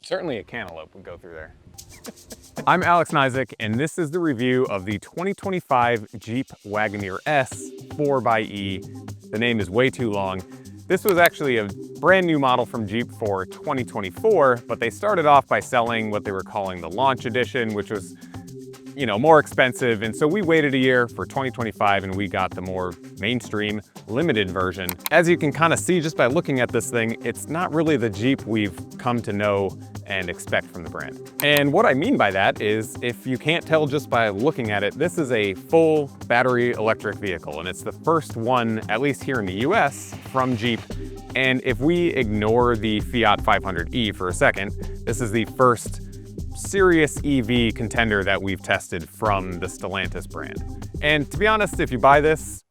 Certainly a cantaloupe would go through there. I'm Alex Nizick, and this is the review of the 2025 Jeep Wagoneer S 4xe. The name is way too long. This was actually a brand new model from Jeep for 2024, but they started off by selling what they were calling the Launch Edition, which was, more expensive. And so we waited a year for 2025 and we got the more mainstream limited version. As you can kind of see just by looking at this thing, it's not really the Jeep we've come to know and expect from the brand. And what I mean by that is, if you can't tell just by looking at it, this is a full battery electric vehicle, and it's the first one, at least here in the US, from Jeep. And if we ignore the Fiat 500e for a second, this is the first serious EV contender that we've tested from the Stellantis brand. And to be honest, if you buy this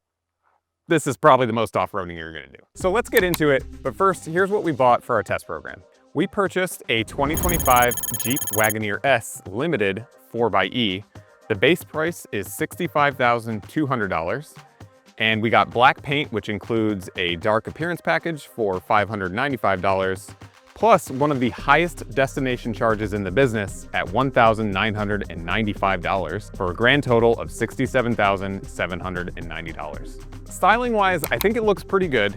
is probably the most off-roading you're gonna do. So let's get into it, but first, here's what we bought for our test program. We purchased a 2025 Jeep Wagoneer S Limited 4xe. The base price is $65,200, and we got black paint, which includes a dark appearance package for $595, plus one of the highest destination charges in the business at $1,995 for a grand total of $67,790. Styling-wise, I think it looks pretty good,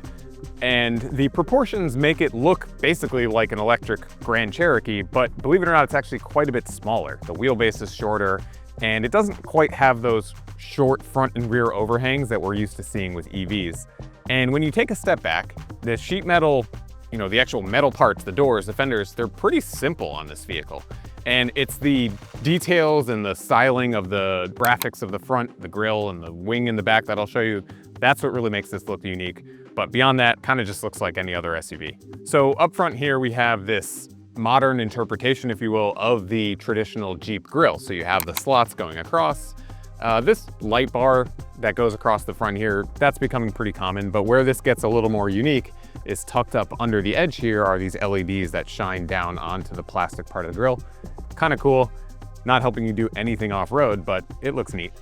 and the proportions make it look basically like an electric Grand Cherokee, but believe it or not, it's actually quite a bit smaller. The wheelbase is shorter, and it doesn't quite have those short front and rear overhangs that we're used to seeing with EVs. And when you take a step back, the sheet metal, the actual metal parts, the doors, the fenders, they're pretty simple on this vehicle. And it's the details and the styling of the graphics of the front, the grille, and the wing in the back that I'll show you. That's what really makes this look unique. But beyond that, kind of just looks like any other SUV. So up front here, we have this modern interpretation, if you will, of the traditional Jeep grille. So you have the slots going across. This light bar that goes across the front here, that's becoming pretty common. But where this gets a little more unique is tucked up under the edge here are these LEDs that shine down onto the plastic part of the grille. Kind of cool. Not helping you do anything off-road, but it looks neat.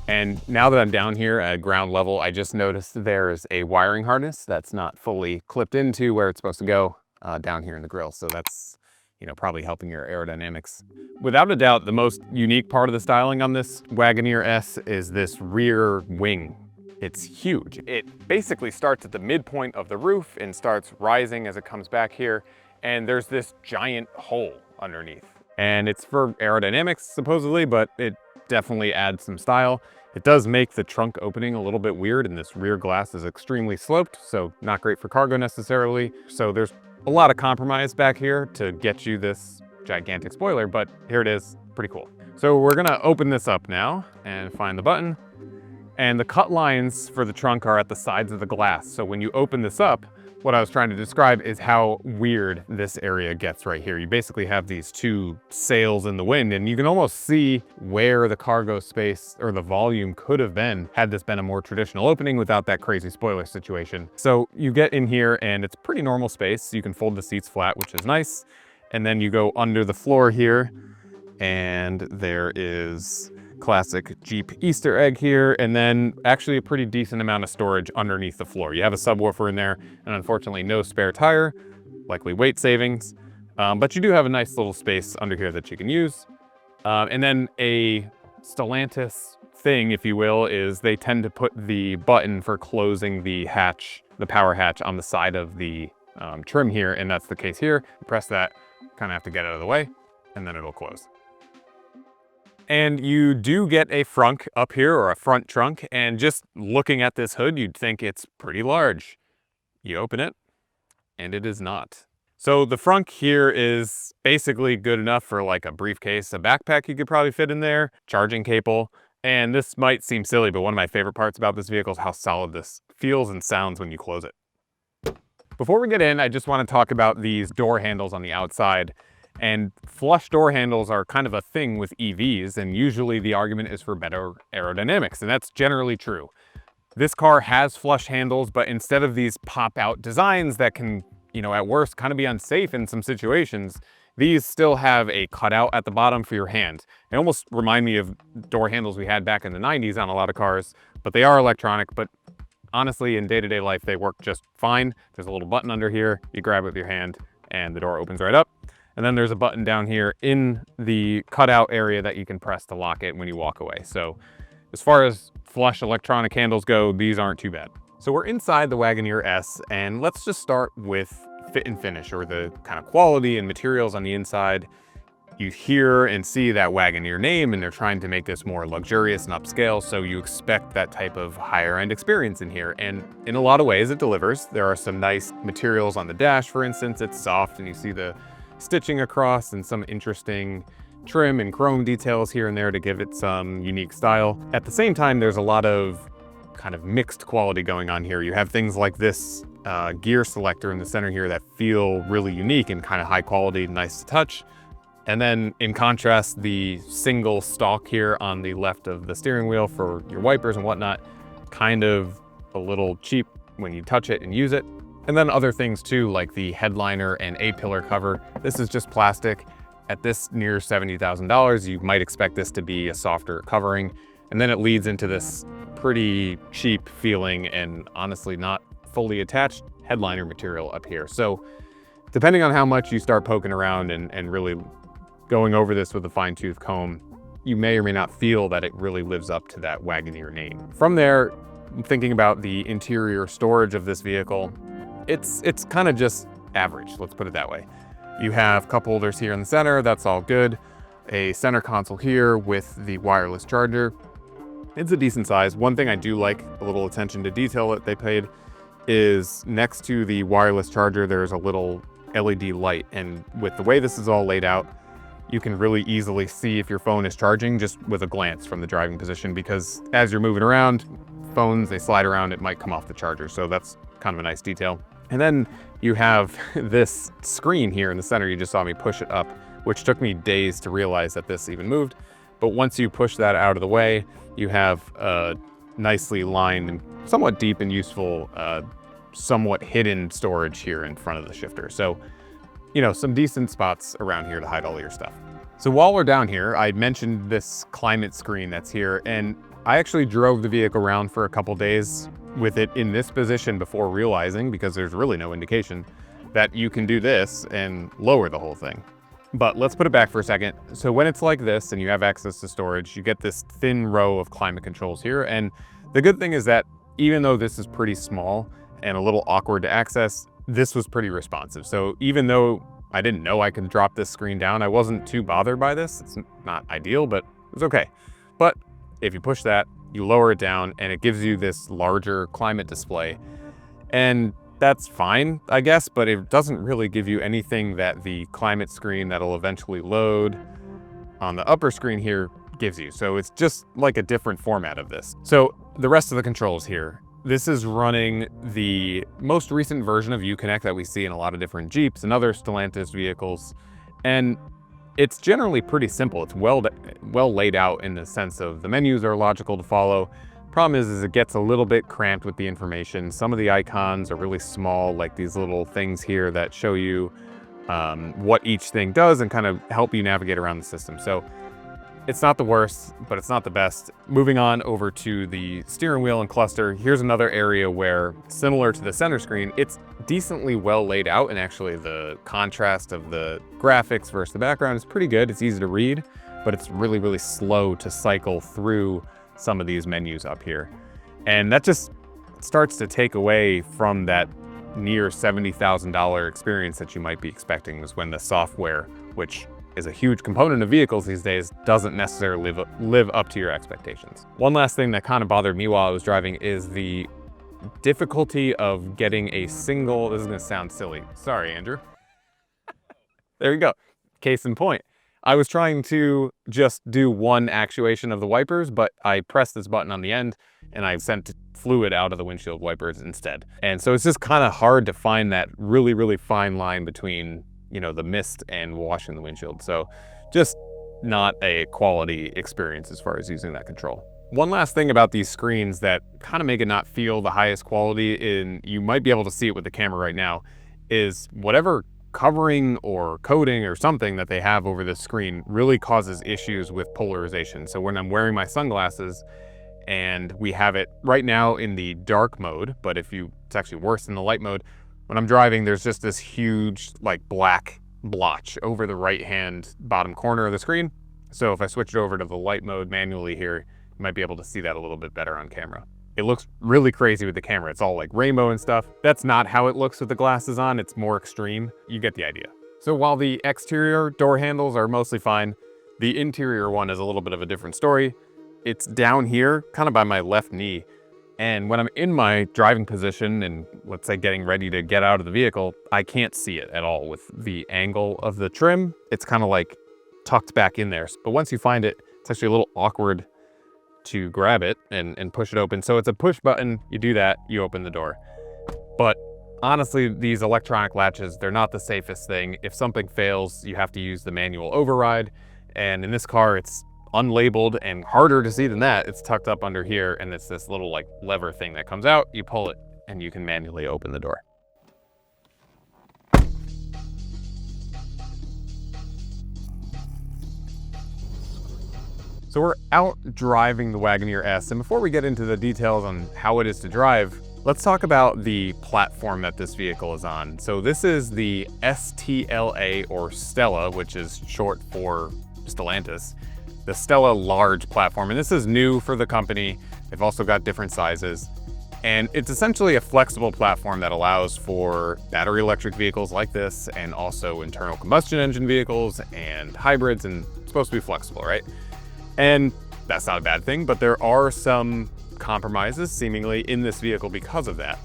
And now that I'm down here at ground level, I just noticed there's a wiring harness that's not fully clipped into where it's supposed to go down here in the grille. So that's, probably helping your aerodynamics. Without a doubt, the most unique part of the styling on this Wagoneer S is this rear wing. It's huge. It basically starts at the midpoint of the roof and starts rising as it comes back here. And there's this giant hole underneath. And it's for aerodynamics, supposedly, but it definitely adds some style. It does make the trunk opening a little bit weird, and this rear glass is extremely sloped, so not great for cargo necessarily. So there's a lot of compromise back here to get you this gigantic spoiler, but here it is, pretty cool. So we're gonna open this up now and find the button. And the cut lines for the trunk are at the sides of the glass. So when you open this up, what I was trying to describe is how weird this area gets right here. You basically have these two sails in the wind, and you can almost see where the cargo space or the volume could have been had this been a more traditional opening without that crazy spoiler situation. So you get in here and it's pretty normal space. You can fold the seats flat, which is nice. And then you go under the floor here, and there is classic Jeep Easter egg here, and then actually a pretty decent amount of storage underneath the floor. You have a subwoofer in there, and unfortunately no spare tire, likely weight savings, but you do have a nice little space under here that you can use. And then a Stellantis thing, if you will, is they tend to put the button for closing the hatch, the power hatch, on the side of the trim here, and that's the case here. You press that, kind of have to get out of the way, and then it'll close. And you do get a frunk up here, or a front trunk, and just looking at this hood, you'd think it's pretty large. You open it, and it is not. So the frunk here is basically good enough for like a briefcase, a backpack you could probably fit in there, charging cable, and this might seem silly, but one of my favorite parts about this vehicle is how solid this feels and sounds when you close it. Before we get in, I just want to talk about these door handles on the outside. And flush door handles are kind of a thing with EVs, and usually the argument is for better aerodynamics, and that's generally true. This car has flush handles, but instead of these pop-out designs that can, at worst kind of be unsafe in some situations, these still have a cutout at the bottom for your hand. They almost remind me of door handles we had back in the 90s on a lot of cars, but they are electronic. But honestly, in day-to-day life, they work just fine. There's a little button under here. You grab it with your hand, and the door opens right up. And then there's a button down here in the cutout area that you can press to lock it when you walk away. So as far as flush electronic handles go, these aren't too bad. So we're inside the Wagoneer S, and let's just start with fit and finish, or the kind of quality and materials on the inside. You hear and see that Wagoneer name, and they're trying to make this more luxurious and upscale, so you expect that type of higher end experience in here. And in a lot of ways it delivers. There are some nice materials on the dash, for instance. It's soft, and you see the stitching across and some interesting trim and chrome details here and there to give it some unique style. At the same time, there's a lot of kind of mixed quality going on here. You have things like this gear selector in the center here that feel really unique and kind of high quality, nice to touch. And then in contrast, the single stalk here on the left of the steering wheel for your wipers and whatnot, kind of a little cheap when you touch it and use it. And then other things too, like the headliner and A-pillar cover. This is just plastic. At this near $70,000, you might expect this to be a softer covering. And then it leads into this pretty cheap feeling and honestly not fully attached headliner material up here. So depending on how much you start poking around and really going over this with a fine-tooth comb, you may or may not feel that it really lives up to that Wagoneer name. From there, thinking about the interior storage of this vehicle, it's kind of just average, let's put it that way. You have cup holders here in the center, that's all good. A center console here with the wireless charger. It's a decent size. One thing I do like, a little attention to detail that they paid, is next to the wireless charger, there's a little LED light. And with the way this is all laid out, you can really easily see if your phone is charging just with a glance from the driving position, because as you're moving around, phones, they slide around, it might come off the charger. So that's kind of a nice detail. And then you have this screen here in the center. You just saw me push it up, which took me days to realize that this even moved. But once you push that out of the way, you have a nicely lined and somewhat deep and useful, somewhat hidden storage here in front of the shifter. So, you know, some decent spots around here to hide all your stuff. So while we're down here, I mentioned this climate screen that's here, and I actually drove the vehicle around for a couple days with it in this position before realizing, because there's really no indication, that you can do this and lower the whole thing. But let's put it back for a second. So when it's like this and you have access to storage, you get this thin row of climate controls here. And the good thing is that even though this is pretty small and a little awkward to access, this was pretty responsive. So even though I didn't know I could drop this screen down, I wasn't too bothered by this. It's not ideal, but it's okay. But if you push that, you lower it down and it gives you this larger climate display. And that's fine, I guess, but it doesn't really give you anything that the climate screen that'll eventually load on the upper screen here gives you. So it's just like a different format of this. So the rest of the controls here, this is running the most recent version of Uconnect that we see in a lot of different Jeeps and other Stellantis vehicles. And it's generally pretty simple. It's well laid out in the sense of the menus are logical to follow. Problem is it gets a little bit cramped with the information. Some of the icons are really small, like these little things here that show you what each thing does and kind of help you navigate around the system. So it's not the worst, but it's not the best. Moving on over to the steering wheel and cluster, here's another area where, similar to the center screen, it's decently well laid out, and actually the contrast of the graphics versus the background is pretty good. It's easy to read, but it's really, really slow to cycle through some of these menus up here. And that just starts to take away from that near $70,000 experience that you might be expecting, is when the software, which is a huge component of vehicles these days, doesn't necessarily live up to your expectations. One last thing that kind of bothered me while I was driving is the difficulty of getting a single, this is gonna sound silly. Sorry, Andrew. There you go. Case in point. I was trying to just do one actuation of the wipers, but I pressed this button on the end and I sent fluid out of the windshield wipers instead. And so it's just kind of hard to find that really, really fine line between, you know, the mist and washing the windshield. So just not a quality experience as far as using that control. One last thing about these screens that kind of make it not feel the highest quality, and you might be able to see it with the camera right now, is whatever covering or coating or something that they have over this screen really causes issues with polarization. So when I'm wearing my sunglasses and we have it right now in the dark mode, but it's actually worse in the light mode, When I'm driving, there's just this huge like black blotch over the right-hand bottom corner of the screen. So if I switch it over to the light mode manually here, you might be able to see that a little bit better on camera. It looks really crazy with the camera. It's all like rainbow and stuff. That's not how it looks with the glasses on. It's more extreme. You get the idea. So while the exterior door handles are mostly fine, the interior one is a little bit of a different story. It's down here, kind of by my left knee. And when I'm in my driving position and let's say getting ready to get out of the vehicle, I can't see it at all with the angle of the trim. It's kind of like tucked back in there. But once you find it, it's actually a little awkward to grab it and push it open. So it's a push button, you do that, you open the door. But honestly, these electronic latches, they're not the safest thing. If something fails, you have to use the manual override. And in this car, it's unlabeled and harder to see than that. It's tucked up under here and it's this little like lever thing that comes out, you pull it and you can manually open the door. So we're out driving the Wagoneer S, and before we get into the details on how it is to drive, let's talk about the platform that this vehicle is on. So this is the STLA, or Stella, which is short for Stellantis, the Stella large platform. And this is new for the company. They've also got different sizes. And it's essentially a flexible platform that allows for battery electric vehicles like this, and also internal combustion engine vehicles and hybrids, and it's supposed to be flexible, right? And that's not a bad thing, but there are some compromises seemingly in this vehicle because of that.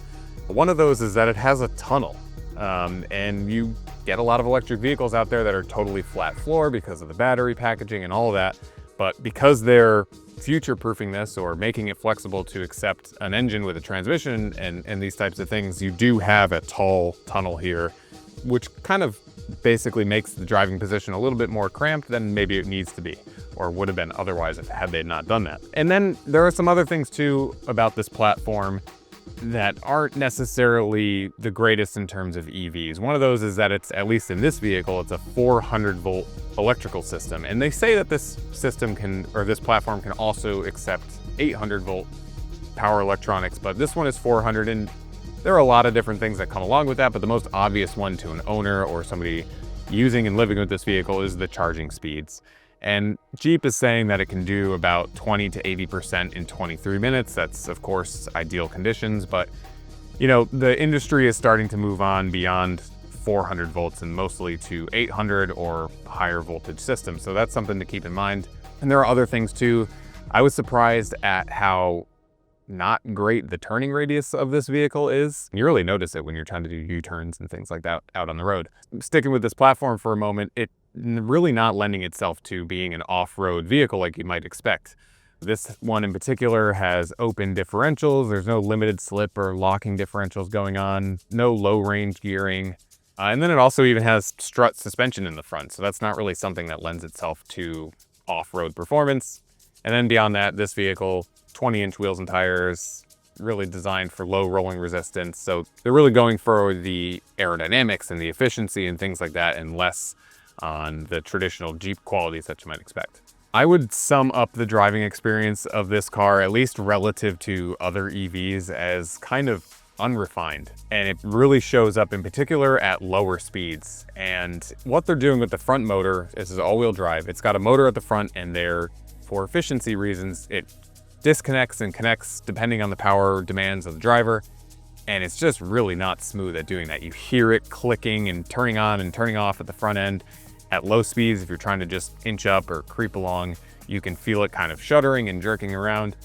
One of those is that it has a tunnel, and you get a lot of electric vehicles out there that are totally flat floor because of the battery packaging and all of that. But because they're future-proofing this or making it flexible to accept an engine with a transmission and these types of things, you do have a tall tunnel here, which kind of basically makes the driving position a little bit more cramped than maybe it needs to be, or would have been otherwise had they not done that. And then there are some other things too about this platform that aren't necessarily the greatest in terms of EVs. One of those is that it's, at least in this vehicle, it's a 400 volt electrical system. And they say that this system can, or this platform can also accept 800 volt power electronics, but this one is 400, and there are a lot of different things that come along with that, but the most obvious one to an owner or somebody using and living with this vehicle is the charging speeds. And Jeep is saying that it can do about 20 to 80% in 23 minutes. That's of course ideal conditions, but you know, the industry is starting to move on beyond 400 volts and mostly to 800 or higher voltage systems. So that's something to keep in mind. And there are other things too. I was surprised at how not great the turning radius of this vehicle is. You really notice it when you're trying to do U-turns and things like that out on the road. Sticking with this platform for a moment, it really not lending itself to being an off-road vehicle like you might expect. This one in particular has open differentials. There's no limited slip or locking differentials going on, no low range gearing. And then it also even has strut suspension in the front. So that's not really something that lends itself to off-road performance. And then beyond that, this vehicle, 20-inch wheels and tires, really designed for low rolling resistance. So they're really going for the aerodynamics and the efficiency and things like that, and less on the traditional Jeep qualities that you might expect. I would sum up the driving experience of this car, at least relative to other EVs, as kind of unrefined. And it really shows up in particular at lower speeds. And what they're doing with the front motor, this is all-wheel drive. It's got a motor at the front, and there, for efficiency reasons, it disconnects and connects depending on the power demands of the driver. And it's just really not smooth at doing that. You hear it clicking and turning on and turning off at the front end. At low speeds, if you're trying to just inch up or creep along, you can feel it kind of shuddering and jerking around.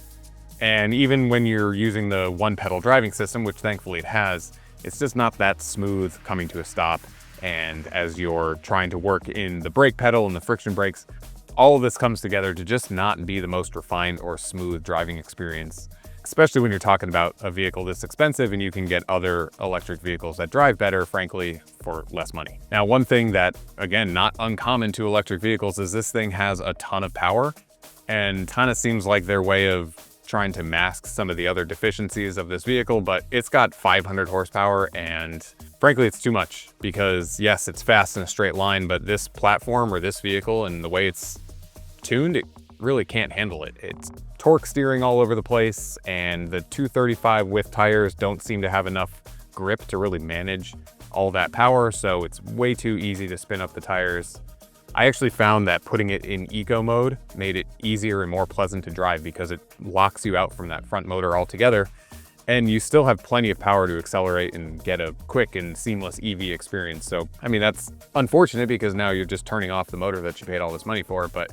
And even when you're using the one pedal driving system, which thankfully it has, it's just not that smooth coming to a stop. And as you're trying to work in the brake pedal and the friction brakes, all of this comes together to just not be the most refined or smooth driving experience, especially when you're talking about a vehicle this expensive and you can get other electric vehicles that drive better, frankly, for less money. Now, one thing that, again, not uncommon to electric vehicles is this thing has a ton of power, and kind of seems like their way of trying to mask some of the other deficiencies of this vehicle, but it's got 500 horsepower, and frankly, it's too much because yes, it's fast in a straight line, but this platform or this vehicle and the way it's tuned, it really can't handle it. It's torque steering all over the place, and the 235 width tires don't seem to have enough grip to really manage all that power, so it's way too easy to spin up the tires. I actually found that putting it in eco mode made it easier and more pleasant to drive because it locks you out from that front motor altogether, and you still have plenty of power to accelerate and get a quick and seamless EV experience. So, I mean, that's unfortunate because now you're just turning off the motor that you paid all this money for, but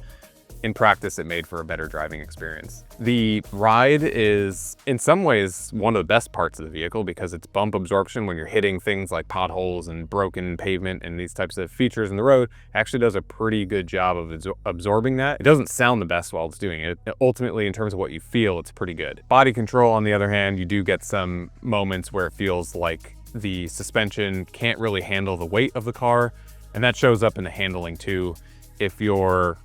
in practice, it made for a better driving experience. The ride is, in some ways, one of the best parts of the vehicle because it's bump absorption when you're hitting things like potholes and broken pavement and these types of features in the road. It actually does a pretty good job of absorbing that. It doesn't sound the best while it's doing it. Ultimately, in terms of what you feel, it's pretty good. Body control, on the other hand, you do get some moments where it feels like the suspension can't really handle the weight of the car, and that shows up in the handling too. If you're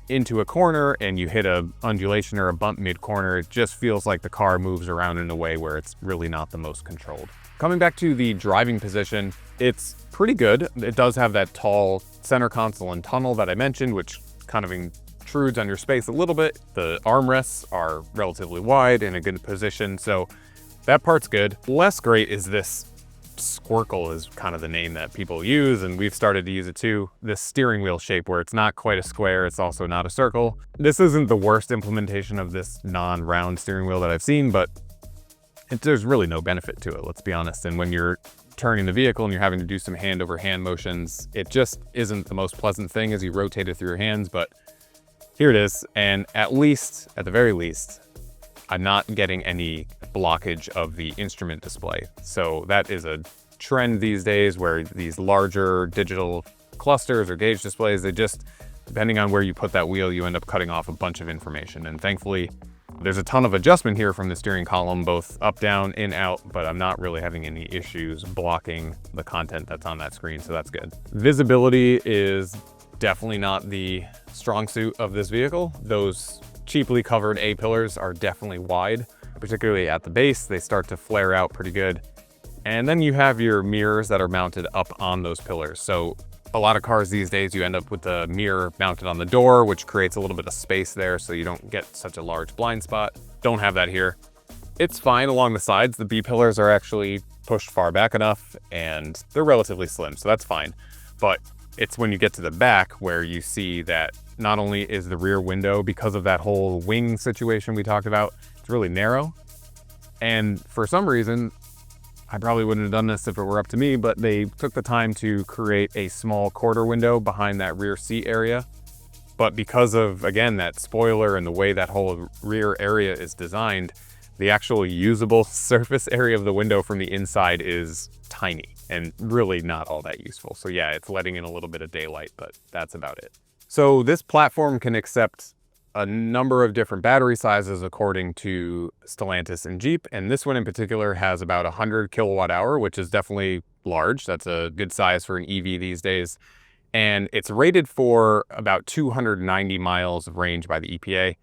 into a corner and you hit a undulation or a bump mid-corner, it just feels like the car moves around in a way where it's really not the most controlled. Coming back to the driving position, it's pretty good. It does have that tall center console and tunnel that I mentioned, which kind of intrudes on your space a little bit. The armrests are relatively wide in a good position, so that part's good. Less great is this squircle, is kind of the name that people use, and we've started to use it too. This steering wheel shape where it's not quite a square, it's also not a circle. This isn't the worst implementation of this non-round steering wheel that I've seen, but there's really no benefit to it, let's be honest. And when you're turning the vehicle and you're having to do some hand-over-hand motions, it just isn't the most pleasant thing as you rotate it through your hands, but here it is. And at the very least, I'm not getting any blockage of the instrument display. So that is a trend these days where these larger digital clusters or gauge displays, they just, depending on where you put that wheel, you end up cutting off a bunch of information. And thankfully, there's a ton of adjustment here from the steering column, both up, down, in, out, but I'm not really having any issues blocking the content that's on that screen, so that's good. Visibility is definitely not the strong suit of this vehicle. Those cheaply covered A-pillars are definitely wide, particularly at the base. They start to flare out pretty good. And then you have your mirrors that are mounted up on those pillars. So a lot of cars these days, you end up with the mirror mounted on the door, which creates a little bit of space there so you don't get such a large blind spot. Don't have that here. It's fine along the sides. The B-pillars are actually pushed far back enough and they're relatively slim, so that's fine. But it's when you get to the back where you see that not only is the rear window, because of that whole wing situation we talked about, it's really narrow. And for some reason, I probably wouldn't have done this if it were up to me, but they took the time to create a small quarter window behind that rear seat area. But because of, again, that spoiler and the way that whole rear area is designed, the actual usable surface area of the window from the inside is tiny and really not all that useful. So yeah, it's letting in a little bit of daylight, but that's about it. So this platform can accept a number of different battery sizes according to Stellantis and Jeep. And this one in particular has about 100 kilowatt hour, which is definitely large. That's a good size for an EV these days. And it's rated for about 290 miles of range by the EPA.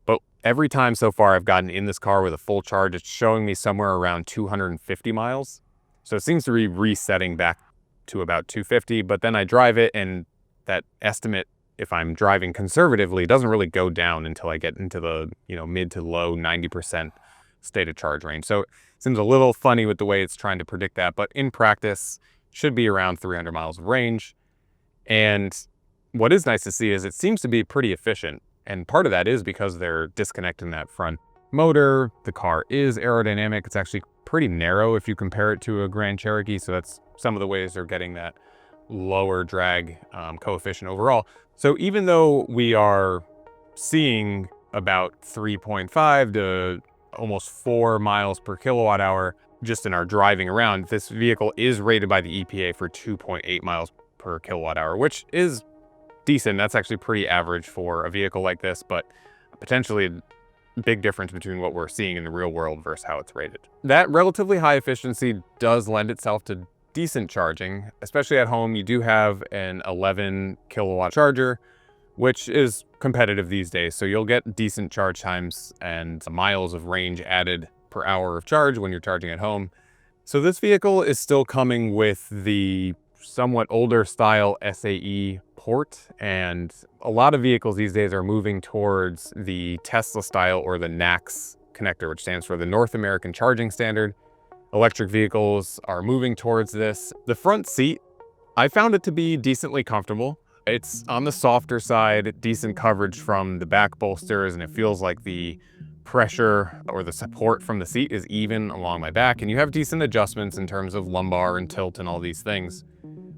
But every time so far I've gotten in this car with a full charge, it's showing me somewhere around 250 miles. So it seems to be resetting back to about 250, but then I drive it and that estimate, if I'm driving conservatively, doesn't really go down until I get into the mid to low 90% state of charge range. So it seems a little funny with the way it's trying to predict that, but in practice, should be around 300 miles of range. And what is nice to see is it seems to be pretty efficient. And part of that is because they're disconnecting that front motor. The car is aerodynamic. It's actually pretty narrow if you compare it to a Grand Cherokee. So that's some of the ways they're getting that lower drag coefficient overall. So even though we are seeing about 3.5 to almost 4 miles per kilowatt hour just in our driving around, this vehicle is rated by the EPA for 2.8 miles per kilowatt hour, which is decent. That's actually pretty average for a vehicle like this, but potentially a big difference between what we're seeing in the real world versus how it's rated. That relatively high efficiency does lend itself to decent charging, especially at home. You do have an 11 kilowatt charger, which is competitive these days. So you'll get decent charge times and miles of range added per hour of charge when you're charging at home. So this vehicle is still coming with the somewhat older style SAE port, and a lot of vehicles these days are moving towards the Tesla style or the NACS connector, which stands for the North American Charging Standard. Electric vehicles are moving towards this. The front seat, I found it to be decently comfortable. It's on the softer side, decent coverage from the back bolsters, and it feels like the pressure or the support from the seat is even along my back, and you have decent adjustments in terms of lumbar and tilt and all these things.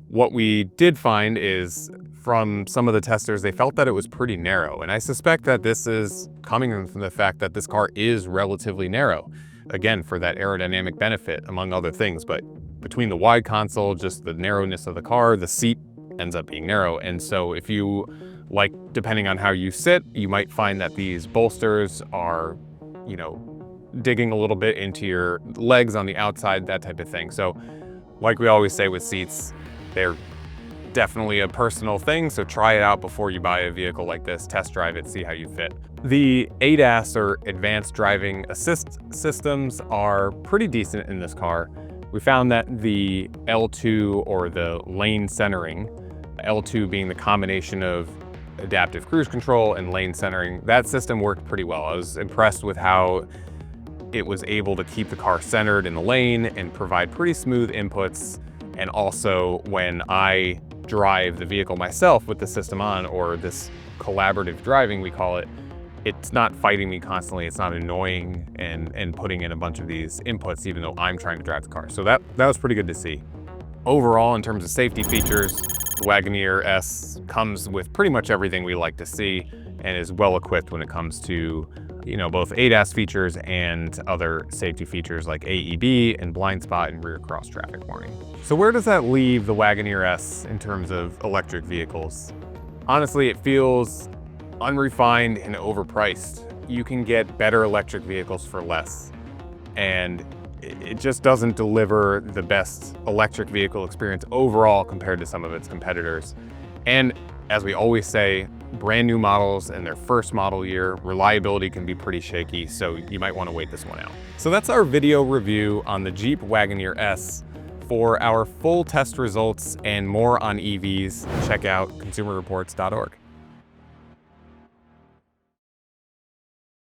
What we did find is from some of the testers, they felt that it was pretty narrow, and I suspect that this is coming from the fact that this car is relatively narrow. Again, for that aerodynamic benefit, among other things, but between the wide console, just the narrowness of the car, the seat ends up being narrow. And so if you, like, depending on how you sit, you might find that these bolsters are, you know, digging a little bit into your legs on the outside, that type of thing. So like we always say with seats, they're definitely a personal thing, so try it out before you buy a vehicle like this, test drive it, see how you fit. The ADAS or Advanced Driving Assist systems are pretty decent in this car. We found that the L2 or the lane centering, L2 being the combination of adaptive cruise control and lane centering, that system worked pretty well. I was impressed with how it was able to keep the car centered in the lane and provide pretty smooth inputs. And also when I drive the vehicle myself with the system on, or this collaborative driving we call it, it's not fighting me constantly, it's not annoying and putting in a bunch of these inputs even though I'm trying to drive the car. So that was pretty good to see. Overall, in terms of safety features, the Wagoneer S comes with pretty much everything we like to see and is well equipped when it comes to, you know, both ADAS features and other safety features like AEB and blind spot and rear cross traffic warning. So where does that leave the Wagoneer S in terms of electric vehicles? Honestly, it feels unrefined and overpriced. You can get better electric vehicles for less, and it just doesn't deliver the best electric vehicle experience overall compared to some of its competitors. And as we always say, brand new models in their first model year, reliability can be pretty shaky, so you might want to wait this one out. So that's our video review on the Jeep Wagoneer S. For our full test results and more on EVs, check out consumerreports.org.